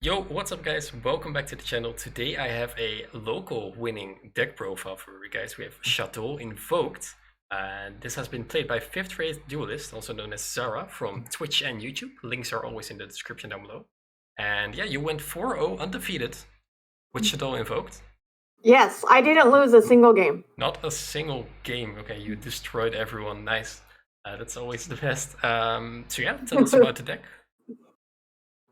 Yo, what's up guys? Welcome back to the channel. Today I have a local winning deck profile for you guys. We have Shaddoll Invoked. And this has been played by 5thRateDuelist, also known as Zara, from Twitch and YouTube. Links are always in the description down below. And yeah, you went 4-0 undefeated with Shaddoll Invoked. Yes, I didn't lose a single game. Not a single game. Okay, you destroyed everyone. Nice. That's always the best. So yeah, tell us about the deck.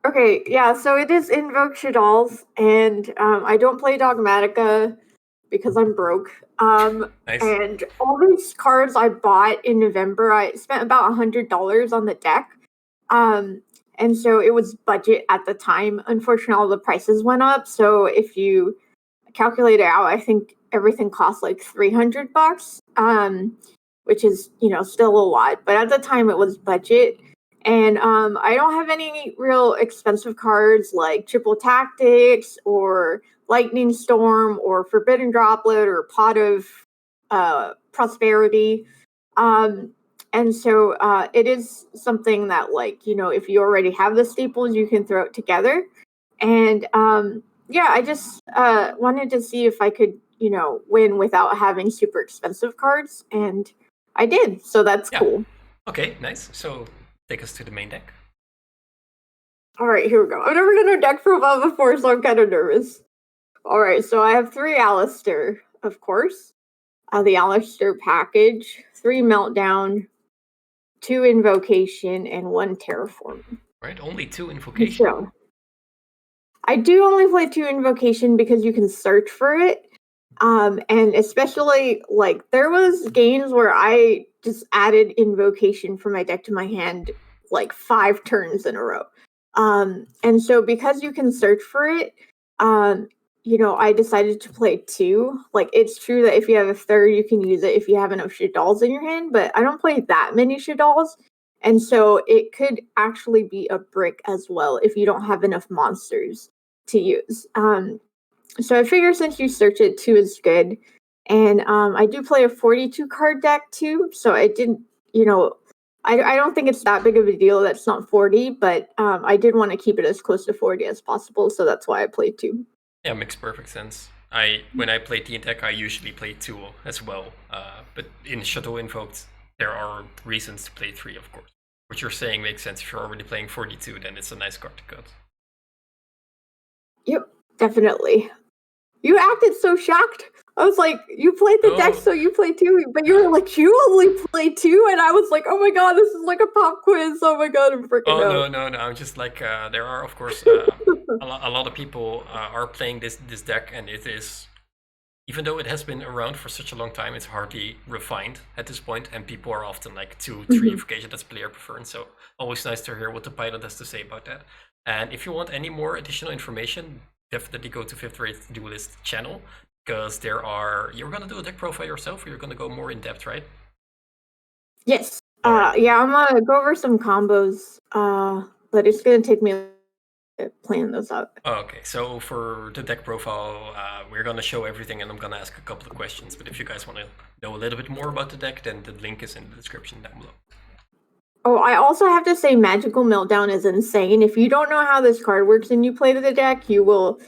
Okay, yeah, so it is Invoke Shaddolls, and I don't play Dogmatica because I'm broke. Nice. And all these cards I bought in November, I spent about $100 on the deck. And so it was budget at the time. Unfortunately, all the prices went up. So if you calculate it out, I think everything cost like $300, which is, still a lot. But at the time, it was budget. And I don't have any real expensive cards like Triple Tactics or Lightning Storm or Forbidden Droplet or Pot of Prosperity. And so it is something that, if you already have the staples, you can throw it together. And yeah, I just wanted to see if I could, win without having super expensive cards. And I did. So that's cool. Okay, nice. So take us to the main deck. All right, here we go. I've never done a deck profile before, so I'm kind of nervous. All right, so I have 3 Aleister, of course. The Aleister package, 3 Meltdown, 2 Invocation, and 1 Terraform. Right, only 2 Invocation. So, I do only play 2 Invocation because you can search for it. And especially, there was games where I just added Invocation from my deck to my hand, 5 turns in a row. And so because you can search for it, I decided to play 2. It's true that if you have a third, you can use it if you have enough Shaddolls in your hand, but I don't play that many Shaddolls. And so it could actually be a brick as well if you don't have enough monsters to use. So I figure since you search it, 2 is good. And I do play a 42 card deck too, so I didn't, I don't think it's that big of a deal that's not 40, but I did want to keep it as close to 40 as possible, so that's why I played 2. Yeah, makes perfect sense. When I play the deck, I usually play 2 as well. But in Shaddoll Invoked, there are reasons to play 3, of course. What you're saying makes sense. If you're already playing 42, then it's a nice card to cut. Yep, definitely. You acted so shocked. I was like, you played the deck, so you play 2. But you were like, you only play 2? And I was like, oh my god, this is like a pop quiz. Oh my god, I'm freaking out. No. I'm just like, there are, of course, a lot of people are playing this deck, and it is, even though it has been around for such a long time, it's hardly refined at this point, and people are often like 2, 3 Invocation, that's player preference. So always nice to hear what the pilot has to say about that. And if you want any more additional information, definitely go to 5thRateDuelist channel, because you're gonna do a deck profile yourself, or you're gonna go more in depth, right? Yes. Yeah, I'm gonna go over some combos, but it's gonna take me to plan those out. Okay, so for the deck profile, we're gonna show everything, and I'm gonna ask a couple of questions. But if you guys want to know a little bit more about the deck, then the link is in the description down below. Oh, I also have to say Magical Meltdown is insane. If you don't know how this card works and you play the deck, you will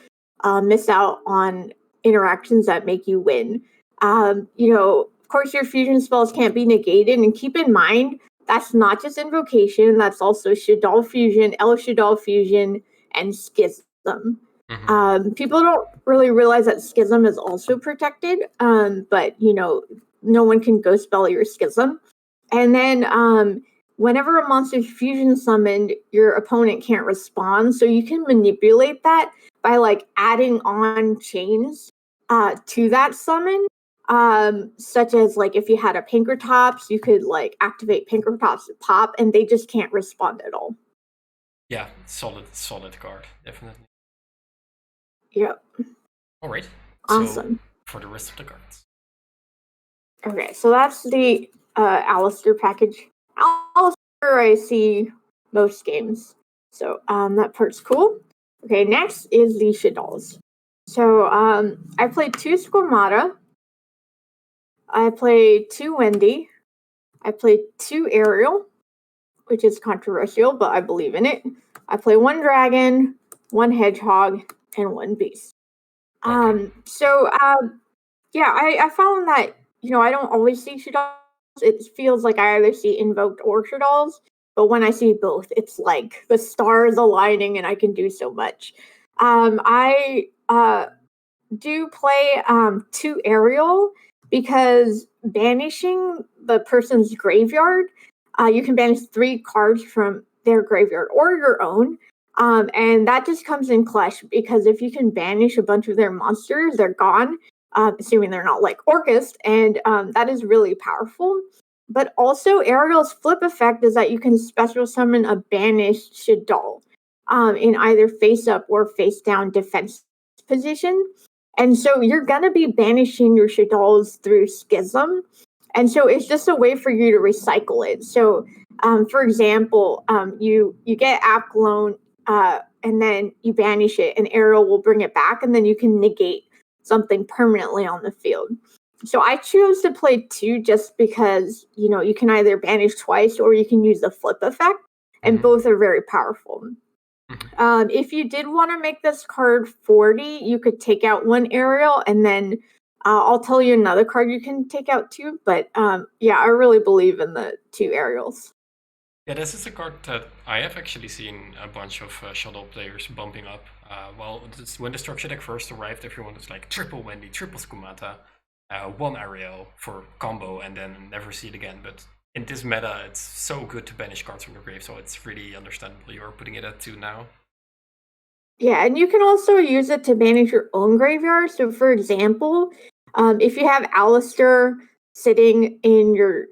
miss out on interactions that make you win. Of course, your fusion spells can't be negated, and keep in mind, that's not just Invocation, that's also Shaddoll Fusion, Shaddoll Fusion, and Schism. People don't really realize that Schism is also protected, but, no one can ghost spell your Schism. And then, whenever a monster is fusion summoned, your opponent can't respond, so you can manipulate that by adding on chains to that summon, such as if you had a Pinkertops, you could activate Pinkertops to pop, and they just can't respond at all. Yeah, solid card, definitely. Yep. All right. Awesome. So for the rest of the cards. Okay, so that's the Aleister package. Aleister I see most games, so that part's cool. Okay, next is the Shaddolls. So I played 2 Squamata. I played 2 Wendy. I played 2 Ariel, which is controversial, but I believe in it. I play 1 Dragon, 1 hedgehog, and 1 beast. Okay. Yeah, I found that, I don't always see Shaddolls. It feels like I either see Invoked or Shaddolls, but when I see both, it's like the stars aligning and I can do so much. I do play 2 aerial because banishing the person's graveyard, you can banish 3 cards from their graveyard or your own. And that just comes in clutch because if you can banish a bunch of their monsters, they're gone, assuming they're not like Orcust, and that is really powerful. But also, Ariel's flip effect is that you can special summon a banished Shaddoll in either face up or face down defense position. And so you're gonna be banishing your Shaddolls through Schism. And so it's just a way for you to recycle it. So for example, you get Apclone, and then you banish it, and Ariel will bring it back, and then you can negate something permanently on the field. So I chose to play 2 just because, you can either banish twice or you can use the flip effect, and both are very powerful. If you did want to make this card 40, you could take out 1 aerial, and then I'll tell you another card you can take out too. But yeah, I really believe in the 2 aerials. Yeah, this is a card that I have actually seen a bunch of Shaddoll players bumping up. When the structure deck first arrived, everyone was like triple Wendy, triple Skumata, 1 Ariel for combo, and then never see it again. But in this meta, it's so good to banish cards from your grave, so it's really understandable you're putting it at 2 now. Yeah, and you can also use it to banish your own graveyard. So, for example, if you have Aleister sitting in your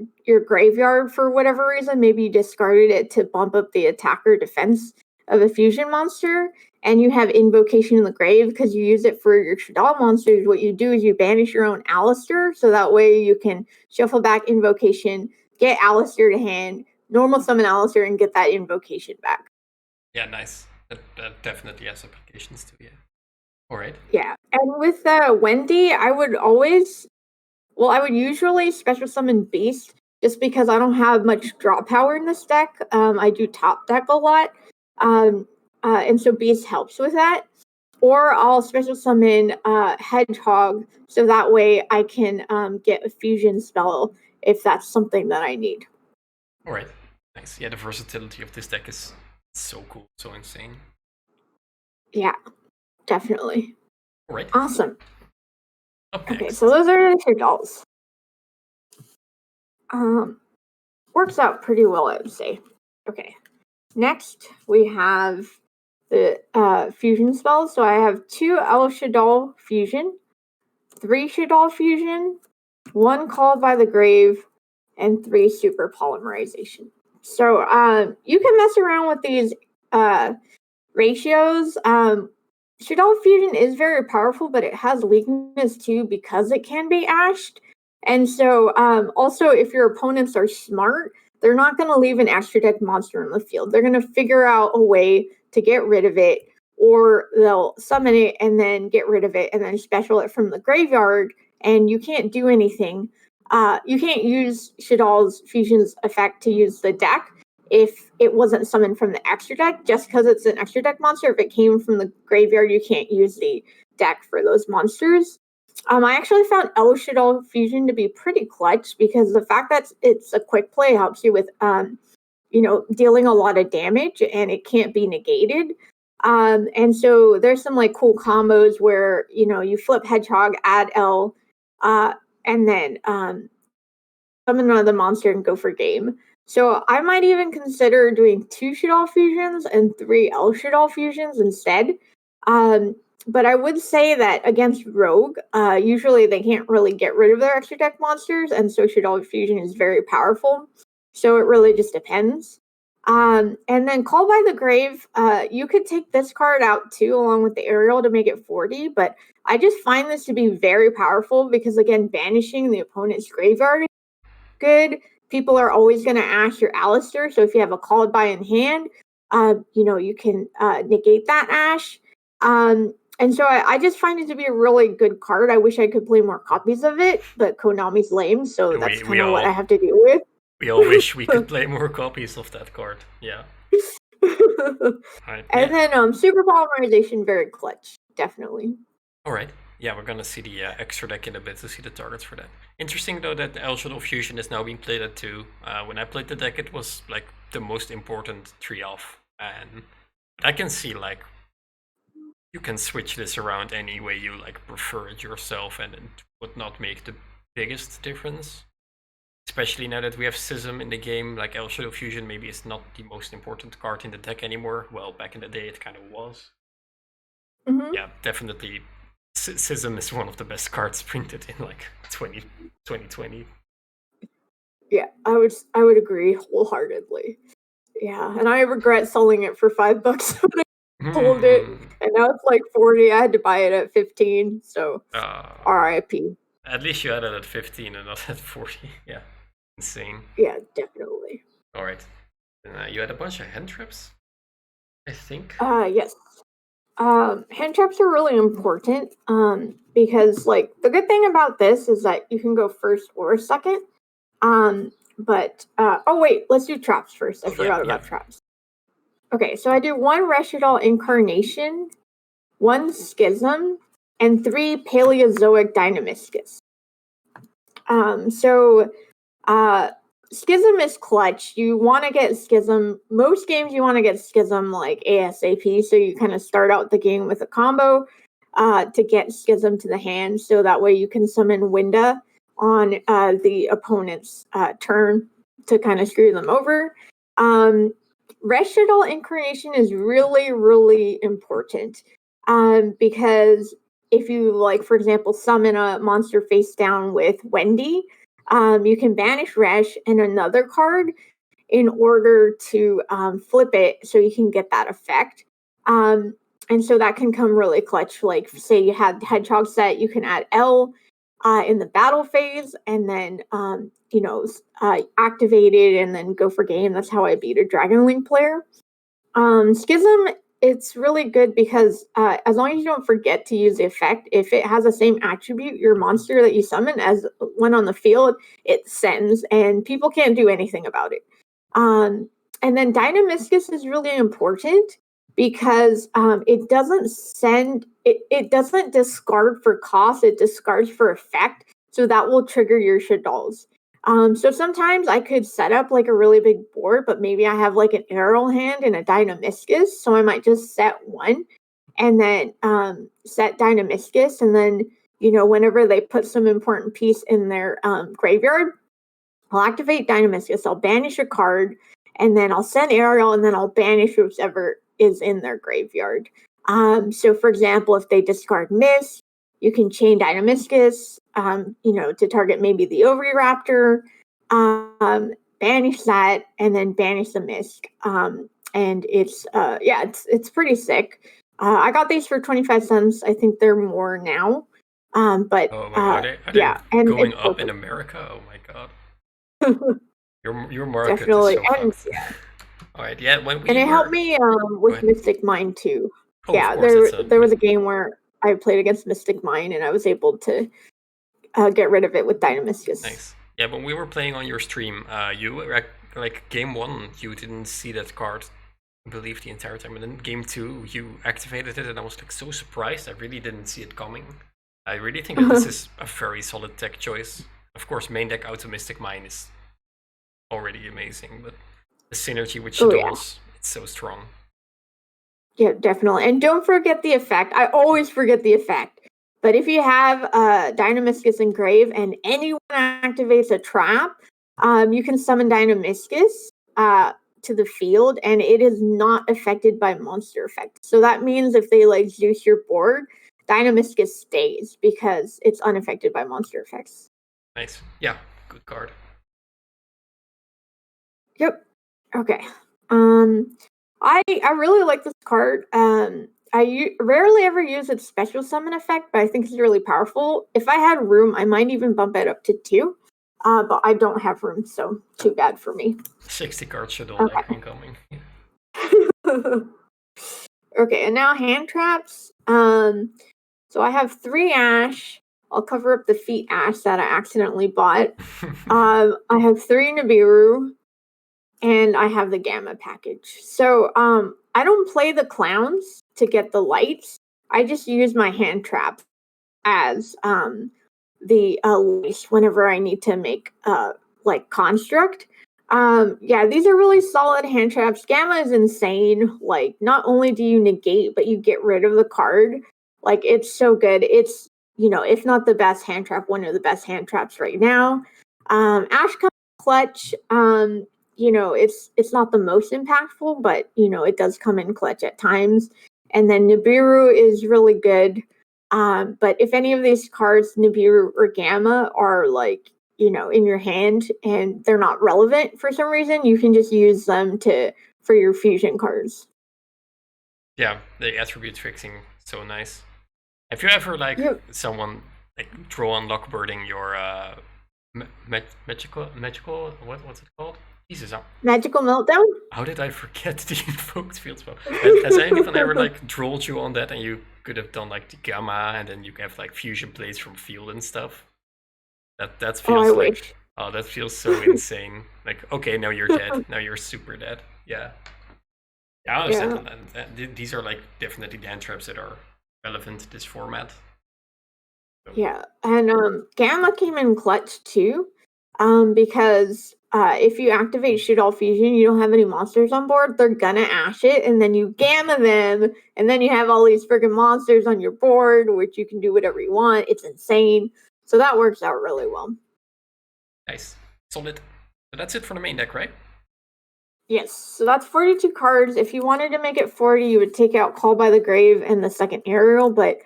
graveyard for whatever reason, maybe you discarded it to bump up the attack or defense of a fusion monster, and you have Invocation in the grave because you use it for your Shaddoll monsters, what you do is you banish your own Aleister, so that way you can shuffle back Invocation, get Aleister to hand, normal summon Aleister, and get that Invocation back. Yeah, nice. That definitely has applications too, yeah. Alright. Yeah, and with Wendy, I would usually special summon Beast just because I don't have much draw power in this deck. I do top deck a lot, and so Beast helps with that. Or I'll special summon Hedgehog so that way I can get a fusion spell if that's something that I need. Alright, nice. Yeah, the versatility of this deck is so cool, so insane. Yeah, definitely. Alright. Awesome. Okay, next. So those are your dolls. Works out pretty well, I would say. Okay. Next, we have the fusion spells. So I have 2 El Shaddoll fusion, 3 Shaddoll fusion, 1 Called by the Grave, and 3 Super Polymerization. So you can mess around with these ratios. Shaddoll fusion is very powerful, but it has weakness too because it can be ashed. And so also if your opponents are smart, they're not going to leave an extra deck monster in the field. They're going to figure out a way to get rid of it, or they'll summon it and then get rid of it and then special it from the graveyard, and you can't do anything. You can't use Shaddoll's fusion's effect to use the deck if it wasn't summoned from the extra deck. Just because it's an extra deck monster, if it came from the graveyard, you can't use the deck for those monsters. I actually found El Shaddoll Fusion to be pretty clutch because the fact that it's a quick play helps you with, dealing a lot of damage, and it can't be negated. And so there's some like cool combos where, you flip Hedgehog, add El, and then summon another monster and go for game. So I might even consider doing 2 Shaddoll fusions and 3 El Shaddoll fusions instead. But I would say that against Rogue, usually they can't really get rid of their extra deck monsters, and so Shaddoll fusion is very powerful. So it really just depends. And then Call by the Grave, you could take this card out too, along with the Aerial to make it 40, but I just find this to be very powerful because, again, banishing the opponent's graveyard is good. People are always going to ash your Aleister, so if you have a Called by in hand, you can negate that ash. And so I just find it to be a really good card. I wish I could play more copies of it, but Konami's lame, so that's kind of what I have to deal with. We all wish we could play more copies of that card, yeah. Right. And then super polymerization, very clutch, definitely. All right. Yeah, we're gonna see the extra deck in a bit to see the targets for that. Interesting though that the Shaddoll Fusion is now being played at 2. When I played the deck, it was like the most important 3-off, and I can see like you can switch this around any way you like prefer it yourself, and it would not make the biggest difference. Especially now that we have Schism in the game, like Shaddoll Fusion maybe is not the most important card in the deck anymore. Well, back in the day it kind of was. Yeah, definitely. Schism is one of the best cards printed in like 2020. Yeah, I would agree wholeheartedly. Yeah, and I regret selling it for $5 when I sold it, and now it's like 40. I had to buy it at 15, so RIP. At least you had it at 15 and not at 40. Yeah, insane. Yeah, definitely. All right, and you had a bunch of hand traps, I think. Yes. Hand traps are really important because like the good thing about this is that you can go first or second. But oh wait, let's do traps first. I forgot about traps. Okay, so I do 1 Shaddoll Incarnation, 1 Schism, and 3 Paleozoic Dynamiscus. Schism is clutch. You want to get Schism. Most games you want to get Schism like ASAP, so you kind of start out the game with a combo to get Schism to the hand, so that way you can summon Winda on the opponent's turn to kind of screw them over. Shaddoll Incarnation is really, really important because if you, like, for example, summon a monster face down with Wendy, you can banish Resh and another card in order to flip it so you can get that effect. And so that can come really clutch. Like, say you have Hedgehog set, you can add L in the battle phase and then, activate it and then go for game. That's how I beat a Dragon Link player. Schism, it's really good because as long as you don't forget to use the effect, if it has the same attribute, your monster that you summon as when on the field, it sends, and people can't do anything about it. And then Dynamiscus is really important because it doesn't send, it doesn't discard for cost, it discards for effect. So that will trigger your Shaddolls. So sometimes I could set up like a really big board, but maybe I have like an Aerial hand and a Dynamiscus. So I might just set 1 and then set Dynamiscus. And then, whenever they put some important piece in their graveyard, I'll activate Dynamiscus, I'll banish a card, and then I'll send Aerial, and then I'll banish whichever is in their graveyard. So for example, if they discard Mist, you can chain Dynamiscus, to target maybe the Oviraptor, banish that, and then banish the Mist. And it's pretty sick. I got these for 25 cents. I think they're more now. But are they and going up in America? Oh my god. Your market definitely. is so fucked. All right, yeah. And it helped me with Mystic Mine too. Oh, yeah, there was a game where I played against Mystic Mine and I was able to get rid of it with Dynamiscus. Nice. Yeah, when we were playing on your stream, you like game 1, you didn't see that card, I believe, the entire time, and then game 2, you activated it, and I was like so surprised. I really didn't see it coming. I really think that this is a very solid deck choice. Of course, main deck Auto Mystic Mine is already amazing, but the synergy with Shaddolls, it's so strong. Yeah, definitely. And don't forget the effect. I always forget the effect. But if you have Dynamiscus Engrave and anyone activates a trap, you can summon Dynamiscus to the field, and it is not affected by monster effects. So that means if they like Zeus your board, Dynamiscus stays because it's unaffected by monster effects. Nice. Yeah, good card. Yep. Okay. I really like this card. I rarely ever use its special summon effect, but I think it's really powerful. If I had room, I might even bump it up to 2. But I don't have room, so too bad for me. 60 card Shaddoll deck incoming. Okay, and now hand traps. So I have 3 Ash. I'll cover up the feet Ash that I accidentally bought. I have 3 Nibiru. and I have the Gamma package. So I don't play the clowns to get the lights. I just use my hand trap as the leash whenever I need to make like construct. Yeah, these are really solid hand traps. Gamma is insane. Like, not only do you negate, but you get rid of the card. Like, it's so good. It's, you know, if not the best hand trap, one of the best hand traps right now. Ash comes clutch. You know, it's not the most impactful, but you know, it does come in clutch at times. And then Nibiru is really good. But if any of these cards, Nibiru or Gamma, are like, you know, in your hand and they're not relevant for some reason, you can just use them for your fusion cards. Yeah, the attribute fixing, so nice. Have you ever like someone like draw on lockbirding your magical what's it called? Jesus, Magical Meltdown? How did I forget the invoked field spell? Has anyone ever like trolled you on that, and you could have done like the Gamma, and then you have like fusion plates from field and stuff? That feels wish. Oh, that feels so insane. Like, okay, now you're dead. Now you're super dead. Yeah. Yeah, I understand. And these are like definitely the hand traps that are relevant to this format. So. Yeah, and Gamma came in clutch too, because if you activate Shaddoll Fusion, you don't have any monsters on board, they're gonna ash it, and then you Gamma them, and then you have all these freaking monsters on your board, which you can do whatever you want. It's insane. So that works out really well. Nice. Solid. So that's it for the main deck, right? Yes, so that's 42 cards. If you wanted to make it 40, you would take out Call by the Grave and the second aerial, but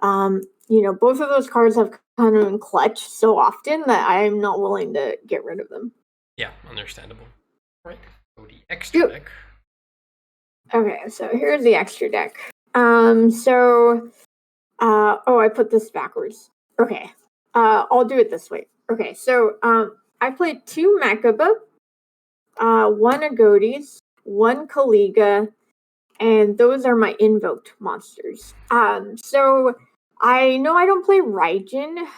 you know, both of those cards have come in clutch so often that I'm not willing to get rid of them. Yeah, understandable. Right. So the extra deck. Okay, so here's the extra deck. I put this backwards. Okay. I'll do it this way. Okay, so I played 2 Makaba, 1 Agodes, 1 Kaliga, and those are my invoked monsters. So I know I don't play Raijin,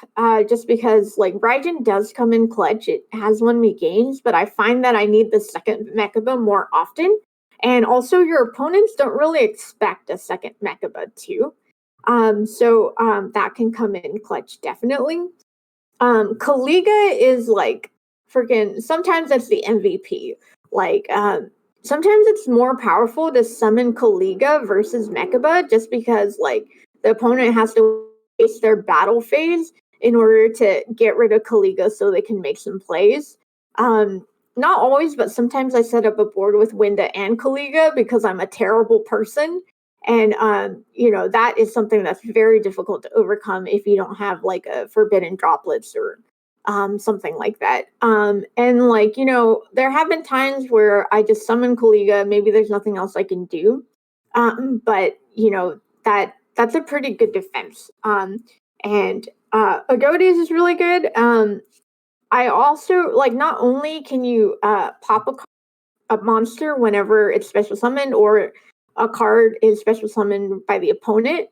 just because like Raijin does come in clutch. It has won me games, but I find that I need the second Mechaba more often. And also your opponents don't really expect a second Mechaba too. So that can come in clutch definitely. Kaliga is like freaking, sometimes that's the MVP. Like sometimes it's more powerful to summon Kaliga versus Mechaba, just because like the opponent has to waste their battle phase in order to get rid of Kaliga so they can make some plays. Not always, but sometimes I set up a board with Winda and Kaliga because I'm a terrible person. And you know, that is something that's very difficult to overcome if you don't have like a forbidden droplets or something like that. And like, you know, there have been times where I just summon Kaliga, maybe there's nothing else I can do. But you know, that's a pretty good defense. And Agodes is really good. I also like, not only can you pop a monster whenever it's special summoned, or a card is special summoned by the opponent,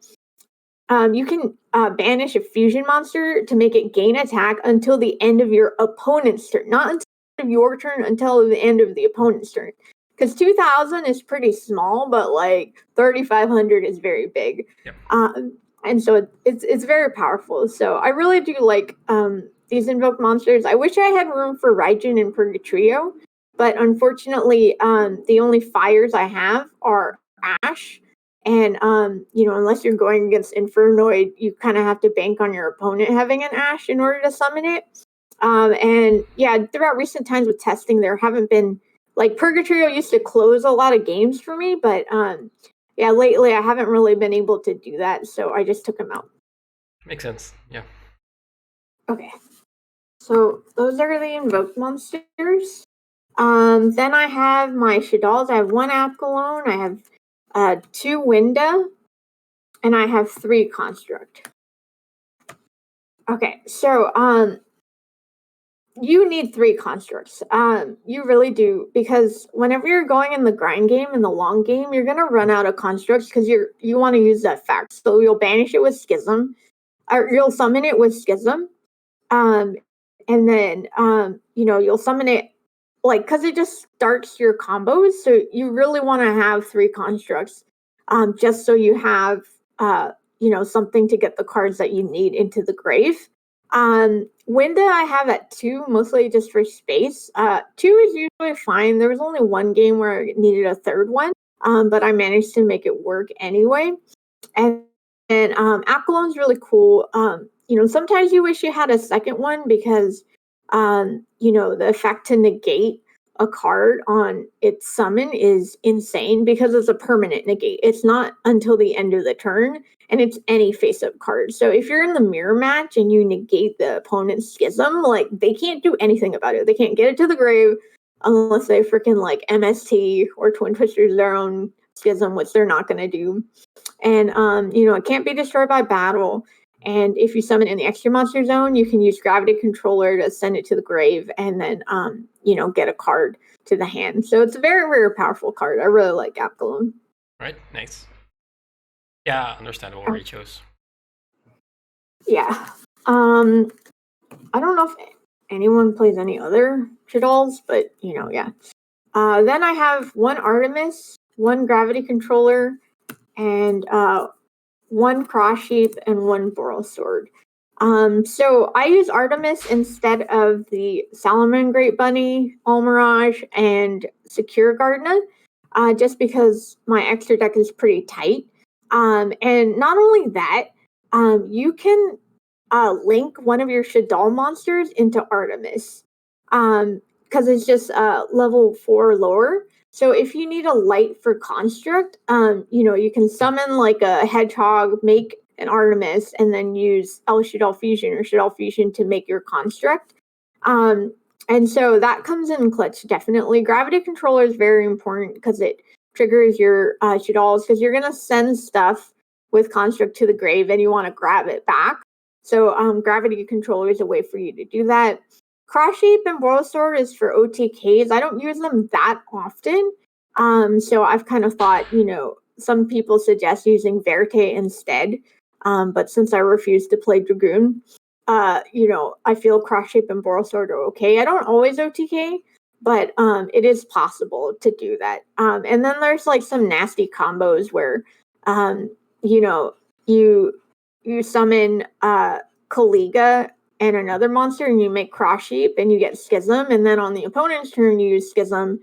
you can banish a fusion monster to make it gain attack until the end of your opponent's turn. Not until your turn, until the end of the opponent's turn. Because 2,000 is pretty small, but like 3,500 is very big. Yep. And so it's very powerful. So I really do like these invoked monsters. I wish I had room for Raijin and Purgatrio, but unfortunately, the only fires I have are Ash. And you know, unless you're going against Infernoid, you kind of have to bank on your opponent having an Ash in order to summon it. And yeah, throughout recent times with testing, there haven't been, like, Purgatrio used to close a lot of games for me, but yeah, lately I haven't really been able to do that, so I just took him out. Makes sense. Yeah. Okay. So those are the invoked monsters. Then I have my Shaddolls. I have 1 Apgalone, I have 2 Winda, and I have 3 Construct. Okay, so you need 3 constructs. You really do, because whenever you're going in the grind game, in the long game, you're gonna run out of constructs because you want to use that fact. So you'll banish it with Schism, or you'll summon it with Schism, and then you know, you'll summon it because it just starts your combos. So you really want to have 3 constructs, just so you have something to get the cards that you need into the grave. Winda I have at 2, mostly just for space. 2 is usually fine. There was only one game where I needed a third one, but I managed to make it work anyway. And Aquilon's really cool. Sometimes you wish you had a second one because, the effect to negate a card on its summon is insane because it's a permanent negate. It's not until the end of the turn, and it's any face-up card. So if you're in the mirror match and you negate the opponent's Schism, like, they can't do anything about it. They can't get it to the grave unless they freaking like MST or Twin Twisters their own Schism, which they're not going to do. And it can't be destroyed by battle. And if you summon in the extra monster zone, you can use Gravity Controller to send it to the grave and then get a card to the hand. So it's a very, very powerful card. I really like Aquilon. Right, nice. Yeah, understandable where you chose. Yeah. I don't know if anyone plays any other Shaddolls, but yeah. Then I have 1 Artemis, 1 Gravity Controller, and 1 Cross Sheep and 1 Boral Sword. So I use Artemis instead of the Salaman Great Bunny, Almirage, and Secure Gardena, just because my extra deck is pretty tight. And not only that, you can link one of your Shaddoll monsters into Artemis, because it's just level 4 lower. So if you need a light for construct, you can summon like a hedgehog, make an Artemis, and then use Shaddoll Fusion or Shaddoll Fusion to make your construct. And so that comes in clutch, definitely. Gravity Controller is very important because it triggers your Shaddolls, because you're going to send stuff with construct to the grave and you want to grab it back. So Gravity Controller is a way for you to do that. Cross Sheep and Boral Sword is for OTKs. I don't use them that often. So I've kind of thought, some people suggest using Verte instead. But since I refuse to play Dragoon, I feel Cross Sheep and Boral Sword are okay. I don't always OTK, but it is possible to do that. And then there's like some nasty combos where, you summon Kaliga and another monster, and you make Cross Sheep, and you get Schism, and then on the opponent's turn, you use Schism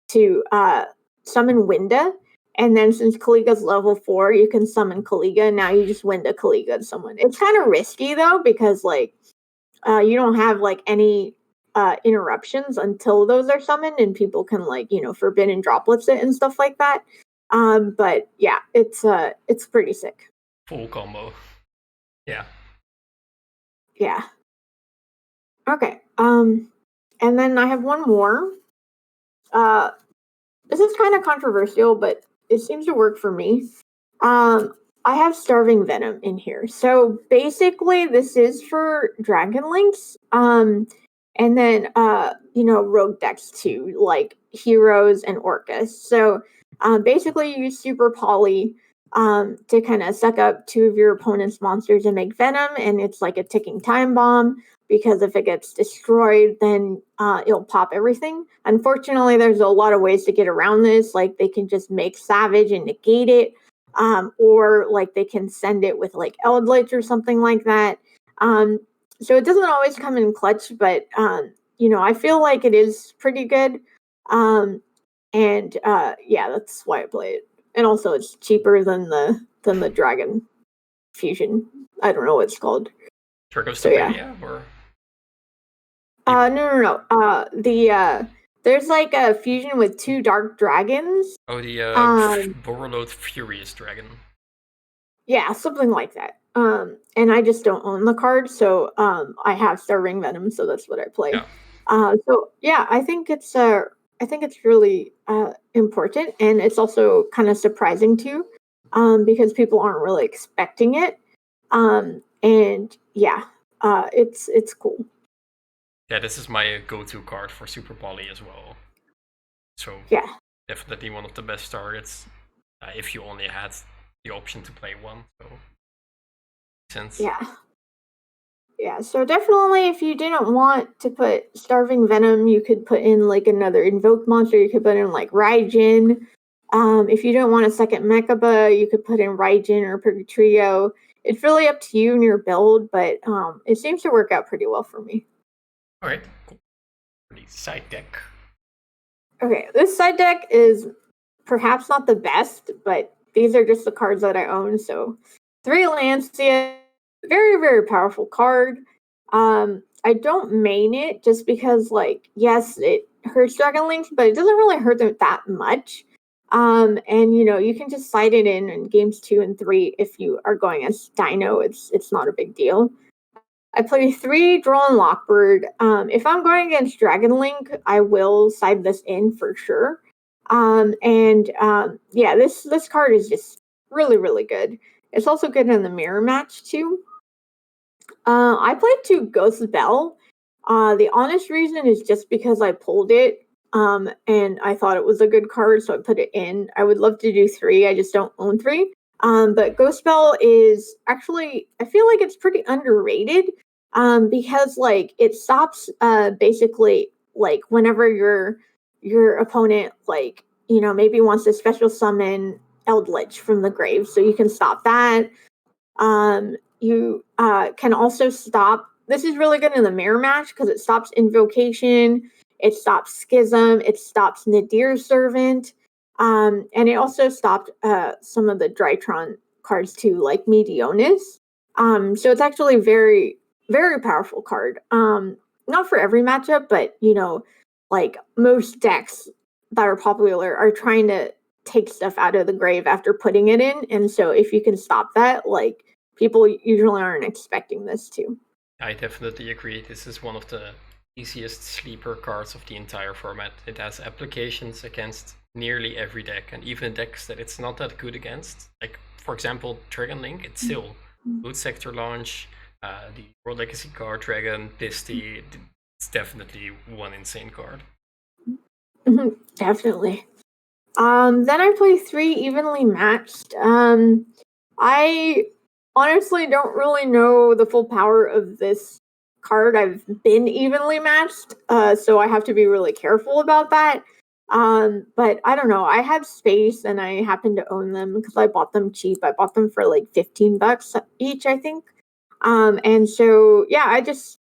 to summon Winda, and then since Kaliga's level 4, you can summon Kaliga, and now you just Winda Kaliga to someone. It's kind of risky, though, because, you don't have, any interruptions until those are summoned, and people can, forbidden droplets it and stuff like that. But, yeah, it's pretty sick. Full combo. Yeah. Yeah. Okay. And then I have one more. This is kind of controversial, but it seems to work for me. I have Starving Venom in here. So basically, this is for Dragon Links. And then rogue decks too, like Heroes and Orcus. So basically, you use Super Poly to kind of suck up 2 of your opponent's monsters and make Venom, and it's like a ticking time bomb, because if it gets destroyed, then it'll pop everything. Unfortunately, there's a lot of ways to get around this. Like, they can just make Savage and negate it, or like they can send it with like Eldlich or something like that. So it doesn't always come in clutch, but I feel like it is pretty good. And yeah, that's why I play it. And also, it's cheaper than the Dragon Fusion. I don't know what it's called. Dragostopedia, or? No. There's like a fusion with 2 dark dragons. Oh, the Borreload Furious Dragon. Yeah, something like that. And I just don't own the card, so I have Starving Venom, so that's what I play. Yeah. So yeah, I think it's really important, and it's also kind of surprising too, because people aren't really expecting it. And yeah, it's cool. Yeah, this is my go-to card for Super Poly as well. So yeah, definitely one of the best targets if you only had the option to play one. So sense. Yeah. Yeah, so definitely if you didn't want to put Starving Venom, you could put in like another Invoked monster. You could put in like Raijin. If you don't want a second Mechaba, you could put in Raijin or Purgatrio. It's really up to you and your build, but it seems to work out pretty well for me. Alright, cool. Pretty side deck. Okay, this side deck is perhaps not the best, but these are just the cards that I own. So 3 Lancia, very, very powerful card. I don't main it just because, like, yes, it hurts Dragon Links, but it doesn't really hurt them that much. And you can just slide it in games 2 and 3 if you are going as Dino. It's not a big deal. I play 3 Droll and Lockbird. If I'm going against Dragon Link, I will side this in for sure. Yeah, this card is just really, really good. It's also good in the mirror match too. I played 2 Ghost Bell. The honest reason is just because I pulled it, and I thought it was a good card, so I put it in. I would love to do 3. I just don't own 3. But Ghost Bell is actually, I feel like it's pretty underrated, because like it stops basically like whenever your opponent like maybe wants to special summon Eldlich from the grave, so you can stop that. You can also stop. This is really good in the mirror match because it stops Invocation, it stops Schism, it stops Nadir Servant, and it also stopped some of the Drytron cards too, like Medionis. So it's actually very, very powerful card. Not for every matchup, but like most decks that are popular are trying to take stuff out of the grave after putting it in, and so if you can stop that, like people usually aren't expecting this too. I definitely agree. This is one of the easiest sleeper cards of the entire format. It has applications against nearly every deck, and even decks that it's not that good against. Like, for example, Dragon Link, it's still Boot Sector Launch, the World Legacy card, Dragon, Disty. It's definitely one insane card. Definitely. Then I play 3 Evenly Matched. I honestly don't really know the full power of this card. I've been evenly matched, so I have to be really careful about that. But I don't know. I have space and I happen to own them because I bought them cheap. I bought them for like $15 each, I think. And so yeah, I just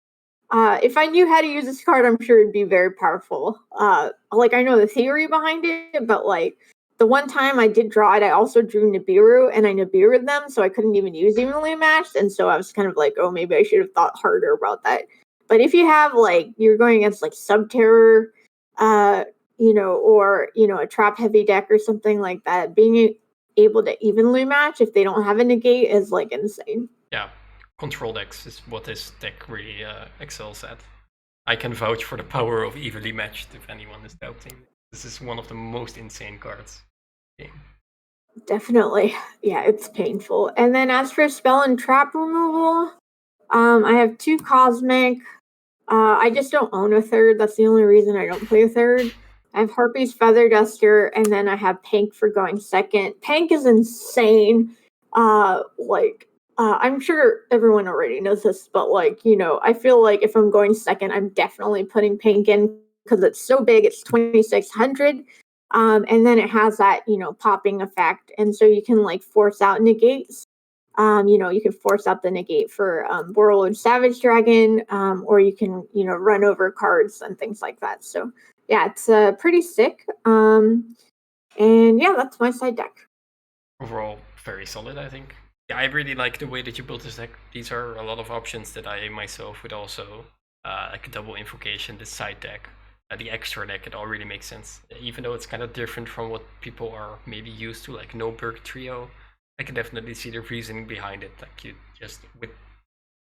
if I knew how to use this card, I'm sure it'd be very powerful. Like I know the theory behind it, but like the one time I did draw it, I also drew Nibiru and I Nibiru'd them, so I couldn't even use evenly matched. And so I was kind of like, oh, maybe I should have thought harder about that. But if you have like you're going against like Subterror, or a trap heavy deck or something like that, being able to evenly match if they don't have a negate is like insane. Yeah, control decks is what this deck really excels at. I can vouch for the power of evenly matched if anyone is doubting. This is one of the most insane cards in the game. Definitely. Yeah, it's painful. And then as for spell and trap removal, I have 2 Cosmic. I just don't own a third. That's the only reason I don't play a third. I have Harpy's Feather Duster, and then I have Pank for going second. Pank is insane. I'm sure everyone already knows this, but I feel like if I'm going second, I'm definitely putting Pank in because it's so big. It's 2,600. And then it has that, popping effect. And so you can like force out negates. You can force out the negate for Warlord Savage Dragon, or you can, run over cards and things like that. So yeah, it's pretty sick. And yeah, that's my side deck. Overall, very solid, I think. Yeah, I really like the way that you built this deck. These are a lot of options that I myself would also like a double invocation, the side deck, the extra deck. It all really makes sense, even though it's kind of different from what people are maybe used to, like no Berg trio. I can definitely see the reasoning behind it. Like you just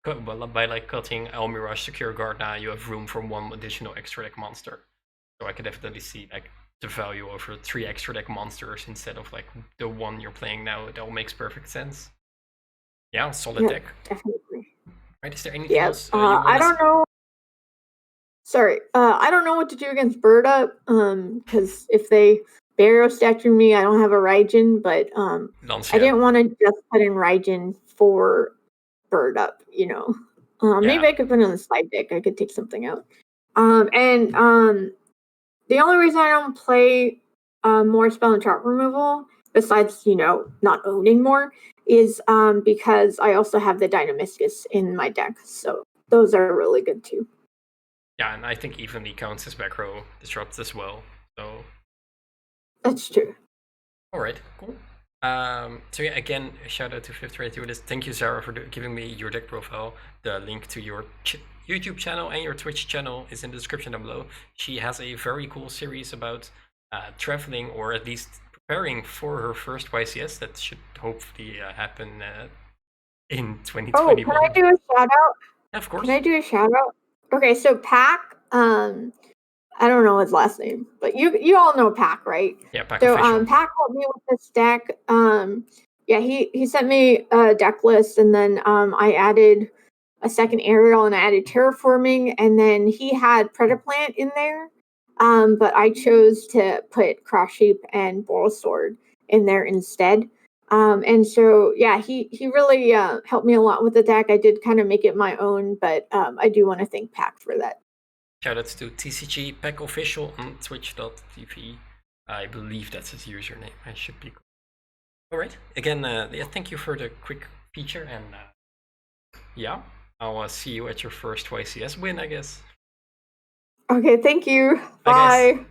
by like cutting Almirage Secure Guard now, you have room for 1 additional extra deck monster. So I can definitely see like the value over 3 extra deck monsters instead of like the 1 you're playing now. It all makes perfect sense. Yeah, solid deck. Definitely. Right? Is there anything else? I don't know. Sorry, I don't know what to do against Bird Up. Because if they Barrow statue me, I don't have a Raijin, but I didn't want to just put in Raijin for Bird Up. Maybe I could put it on the slide deck. I could take something out. The only reason I don't play more spell and trap removal, besides not owning more, is because I also have the Dynamiscus in my deck. So those are really good too. Yeah, and I think even he counts as back row disrupts as well. So that's true. All right, cool. So yeah, again, shout out to 5thRateDuelist. Thank you, Sarah, for giving me your deck profile. The link to your YouTube channel and your Twitch channel is in the description down below. She has a very cool series about traveling, or at least preparing for her first YCS that should hopefully happen in 2021. Oh, can I do a shout out? Yeah, of course. Can I do a shout out? Okay, so Pac, I don't know his last name, but you all know Pac, right? Yeah, Pac. So official. Pac helped me with this deck. Yeah, he sent me a deck list, and then I added a second aerial, and I added terraforming, and then he had Predaplant in there. But I chose to put Cross Sheep and Boral Sword in there instead. And so yeah, he really helped me a lot with the deck. I did kind of make it my own, but I do want to thank Pac for that. Shoutouts to TCG Pac Official on twitch.tv. I believe that's his username. I should be. Alright, again, yeah, thank you for the quick feature, and yeah, I'll see you at your first YCS win, I guess. Okay, thank you. Bye. Bye.